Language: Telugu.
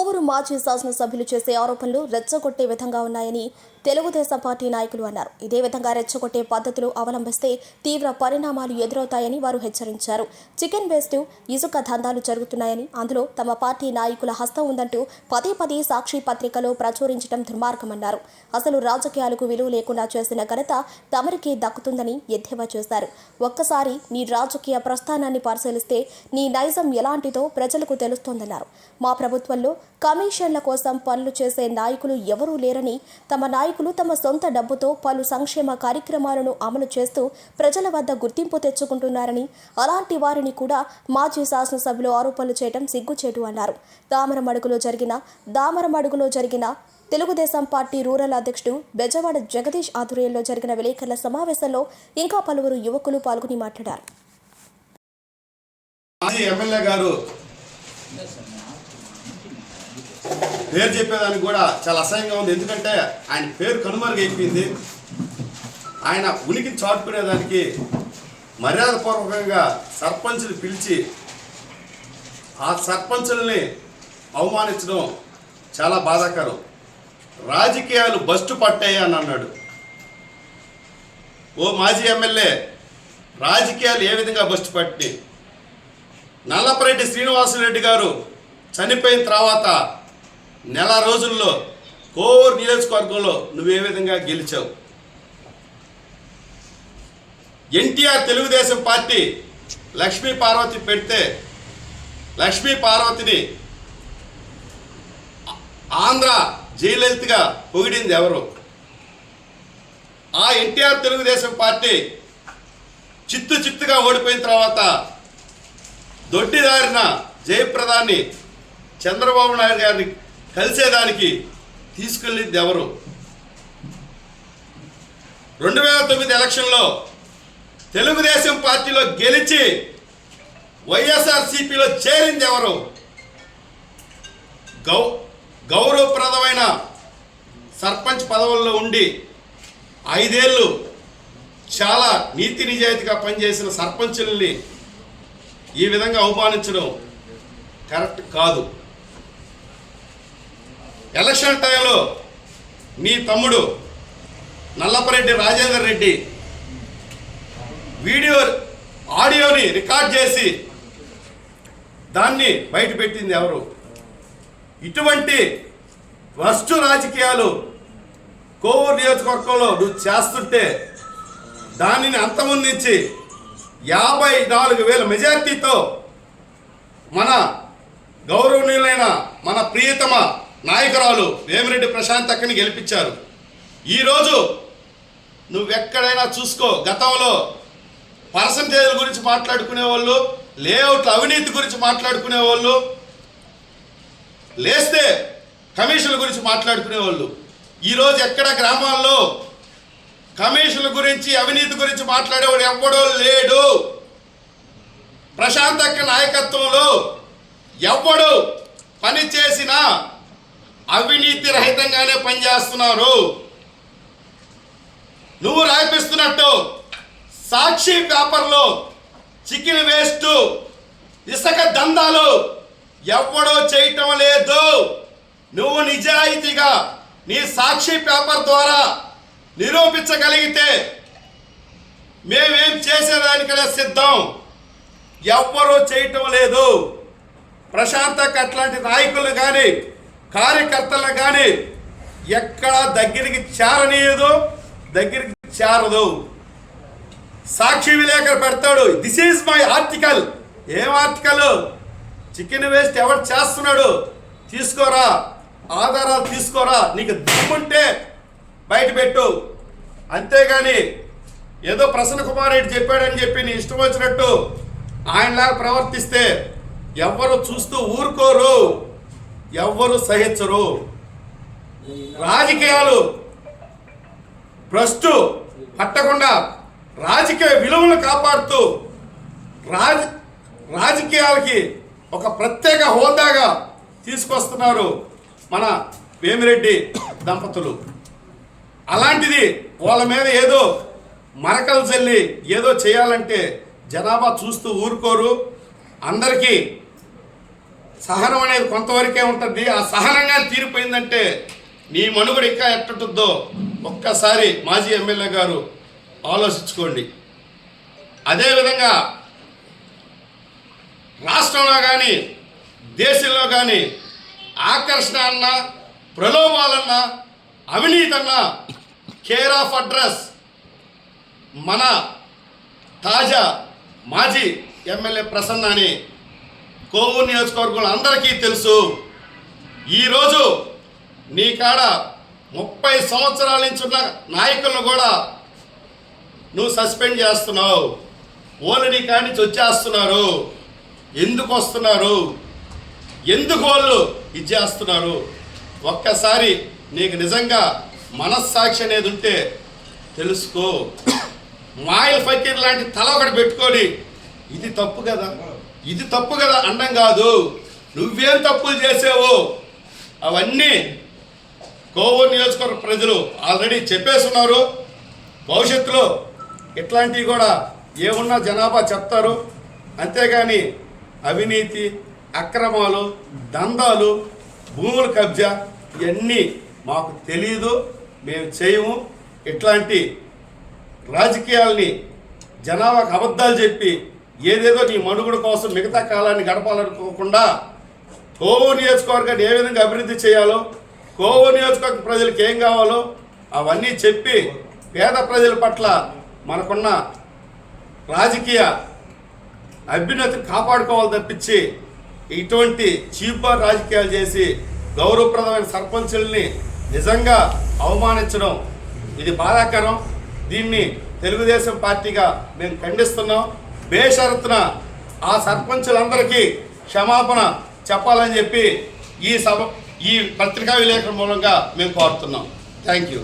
కోవూరు మాజీ శాసనసభ్యులు చేసే ఆరోపణలు రెచ్చగొట్టే విధంగా ఉన్నాయని తెలుగుదేశం పార్టీ నాయకులు అన్నారు. ఇదే విధంగా రెచ్చగొట్టే పద్ధతులు అవలంబిస్తే తీవ్ర పరిణామాలు ఎదురవుతాయని వారు హెచ్చరించారు. చికెన్ వేస్ట్ ఇసుక దందాలు జరుగుతున్నాయని, అందులో తమ పార్టీ నాయకుల హస్తం ఉందంటూ పదే సాక్షి పత్రికలో ప్రచురించడం దుర్మార్గమన్నారు. అసలు రాజకీయాలకు విలువ లేకుండా చేసిన ఘనత తమరికి దక్కుతుందని ఎద్దేవా చేశారు. ఒక్కసారి నీ రాజకీయ ప్రస్థానాన్ని పరిశీలిస్తే నీ నైజం ఎలాంటిదో ప్రజలకు తెలుస్తోందన్నారు. మా ప్రభుత్వంలో కమిషన్ల కోసం పనులు చేసే నాయకులు ఎవరూ లేరని, తమ నాయకులు తమ సొంత డబ్బుతో పలు సంక్షేమ కార్యక్రమాలను అమలు చేస్తూ ప్రజల వద్ద గుర్తింపు తెచ్చుకుంటున్నారని, అలాంటి వారిని కూడా మాజీ శాసనసభ్యులు ఆరోపణలు చేయడం సిగ్గుచేటు అన్నారు. దామరమడుగులో జరిగిన తెలుగుదేశం పార్టీ రూరల్ అధ్యక్షుడు బెజవాడ జగదీష్ ఆధ్వర్యంలో జరిగిన విలేకరుల సమావేశంలో ఇంకా పలువురు యువకులు పాల్గొని మాట్లాడారు. పేరు చెప్పేదానికి కూడా చాలా అసహ్యంగా ఉంది. ఎందుకంటే ఆయన పేరు కనుమరుగైపోయింది. ఆయన ఉనికిని చాటుకునేదానికి మర్యాదపూర్వకంగా సర్పంచులు పిలిచి ఆ సర్పంచుల్ని అవమానించడం చాలా బాధాకరం. రాజకీయాలు బస్టు పట్టాయి అని అన్నాడు. ఓ మాజీ ఎమ్మెల్యే, రాజకీయాలు ఏ విధంగా బస్టు పట్టినాయి? నల్లపరెడ్డి శ్రీనివాసరెడ్డి గారు చనిపోయిన తర్వాత నెల రోజుల్లో కోవూరు నియోజకవర్గంలో నువ్వే విధంగా గెలిచావు? ఎన్టీఆర్ తెలుగుదేశం పార్టీ లక్ష్మీ పార్వతి పెడితే లక్ష్మీ పార్వతిని ఆంధ్ర జయలలితగా పొగిడింది ఎవరు? ఆ ఎన్టీఆర్ తెలుగుదేశం పార్టీ చిత్తుగా ఓడిపోయిన తర్వాత దొడ్డిదారిన జయప్రదాన్ని చంద్రబాబు నాయుడు గారిని కలిసేదానికి తీసుకెళ్ళింది ఎవరు? 2009 ఎలక్షన్లో తెలుగుదేశం పార్టీలో గెలిచి వైఎస్ఆర్సీపీలో చేరింది ఎవరు? గౌరవప్రదమైన సర్పంచ్ పదవుల్లో ఉండి 5 ఏళ్ళు చాలా నీతి నిజాయితీగా పనిచేసిన సర్పంచుల్ని ఈ విధంగా అవమానించడం కరెక్ట్ కాదు. ఎలక్షన్ టైంలో నీ తమ్ముడు నల్లపరెడ్డి రాజేందర్ రెడ్డి ఆడియోని రికార్డ్ చేసి దాన్ని బయటపెట్టింది ఎవరు? ఇటువంటి భ్రష్టు రాజకీయాలు కోవూరు నియోజకవర్గంలో నువ్వు చేస్తుంటే దానిని అంతమొందించి 54,000 మెజార్టీతో మన గౌరవనీయులైన మన ప్రియతమ నాయకురాలు వేమిరెడ్డి ప్రశాంత్ అక్కని గెలిపించారు. ఈరోజు నువ్వెక్కడైనా చూసుకో, గతంలో పర్సంటేజ్ల గురించి మాట్లాడుకునేవాళ్ళు, లేఅవుట్ల అవినీతి గురించి మాట్లాడుకునేవాళ్ళు, లేస్తే కమిషన్ల గురించి మాట్లాడుకునేవాళ్ళు. ఈరోజు ఎక్కడ గ్రామాల్లో కమిషన్ల గురించి అవినీతి గురించి మాట్లాడేవాడు ఎవ్వడో లేడు. ప్రశాంత్ అక్క నాయకత్వంలో ఎవ్వడు పని చేసినా అవినీతి రహితంగానే పనిచేస్తున్నారు. నువ్వు రాయిపిస్తున్నట్టు సాక్షి పేపర్లో చికెన్ వేస్ట్ ఇసుక దందాలు ఎవ్వడో చేయటం లేదు. నువ్వు నిజాయితీగా నీ సాక్షి పేపర్ ద్వారా నిరూపించగలిగితే మేమేం చేసేదానికనే సిద్ధం. ఎవ్వరూ చేయటం లేదు. ప్రశాంతకు అట్లాంటి నాయకులు కానీ కార్యకర్తలు కానీ ఎక్కడా దగ్గరికి చేరదు. సాక్షి విలేకరు పెడతాడు, దిస్ ఈజ్ మై ఆర్టికల్. ఏం ఆర్టికల్? చికెన్ వేస్ట్ ఎవరు చేస్తున్నాడు తీసుకోరా, ఆధారాలు తీసుకోరా, నీకు దమ్ముంటే బయట పెట్టు. అంతేగాని ఏదో ప్రసన్న కుమార్ రెడ్డి చెప్పాడని చెప్పి నీ ఇష్టం వచ్చినట్టు ఆయనలాగా ప్రవర్తిస్తే ఎవ్వరు చూస్తూ ఊరుకోరు, ఎవ్వరు సహించరు. రాజకీయాలు భ్రష్టు పట్టకుండా రాజకీయ విలువలు కాపాడుతూ రాజకీయాలకి ఒక ప్రత్యేక హోదాగా తీసుకొస్తున్నారు మన వేమిరెడ్డి దంపతులు. అలాంటిది వాళ్ళ మీద ఏదో మరకలు చల్లి ఏదో చేయాలంటే జనాభా చూస్తూ ఊరుకోరు. అందరికీ సహనం అనేది కొంతవరకే ఉంటుంది. ఆ సహనంగా తీరిపోయిందంటే నీ మనుగడ ఇంకా ఎట్టుంటుందో ఒక్కసారి మాజీ ఎమ్మెల్యే గారు ఆలోచించుకోండి. అదేవిధంగా రాష్ట్రంలో కానీ దేశంలో కానీ ఆకర్షణ అన్న, ప్రలోభాలన్న, అవినీతి అన్న కేర్ ఆఫ్ అడ్రస్ మన తాజా మాజీ ఎమ్మెల్యే ప్రసన్న అని కోవూరు నియోజకవర్గంలో అందరికీ తెలుసు. ఈరోజు నీ కాడ 30 సంవత్సరాల నుంచి ఉన్న నాయకులను కూడా నువ్వు సస్పెండ్ చేస్తున్నావు. వాళ్ళు నీ కాడి నుంచి వచ్చేస్తున్నారు. ఎందుకు వస్తున్నారు? ఎందుకు వాళ్ళు ఇది చేస్తున్నారు? ఒక్కసారి నీకు నిజంగా మనస్సాక్షి అనేది ఉంటే తెలుసుకో. మాయల్ ఫకీర్ లాంటి తల ఒకటి పెట్టుకొని ఇది తప్పు కదా, ఇది తప్పు కదా అండం కాదు. నువ్వేం తప్పులు చేసావో అవన్నీ కోవూరు నియోజకవర్గ ప్రజలు ఆల్రెడీ చెప్పేస్తున్నారు. భవిష్యత్తులో ఇట్లాంటివి కూడా ఏమున్నా జనాభా చెప్తారు. అంతేగాని అవినీతి, అక్రమాలు, దందాలు, భూముల కబ్జా ఇవన్నీ మాకు తెలియదు, మేము చేయము. ఇట్లాంటి రాజకీయాల్ని జనాభాకు అబద్ధాలు చెప్పి ఏదేదో నీ మనుగడ కోసం మిగతా కాలాన్ని గడపాలనుకోకుండా కోవూరు నియోజకవర్గాన్ని ఏ విధంగా అభివృద్ధి చేయాలో, కోవూరు నియోజకవర్గ ప్రజలకు ఏం కావాలో అవన్నీ చెప్పి పేద ప్రజల పట్ల మనకున్న రాజకీయ అభ్యున్నతిని కాపాడుకోవాలి తప్పించి ఇటువంటి చీపర్ రాజకీయాలు చేసి గౌరవప్రదమైన సర్పంచుల్ని నిజంగా అవమానించడం ఇది బాధాకరం. దీన్ని తెలుగుదేశం పార్టీగా మేము ఖండిస్తున్నాం. బేషరతున ఆ సర్పంచులందరికీ క్షమాపణ చెప్పాలని చెప్పి ఈ పత్రికా విలేకరుల మూలంగా మేము కోరుతున్నాం. Thank you.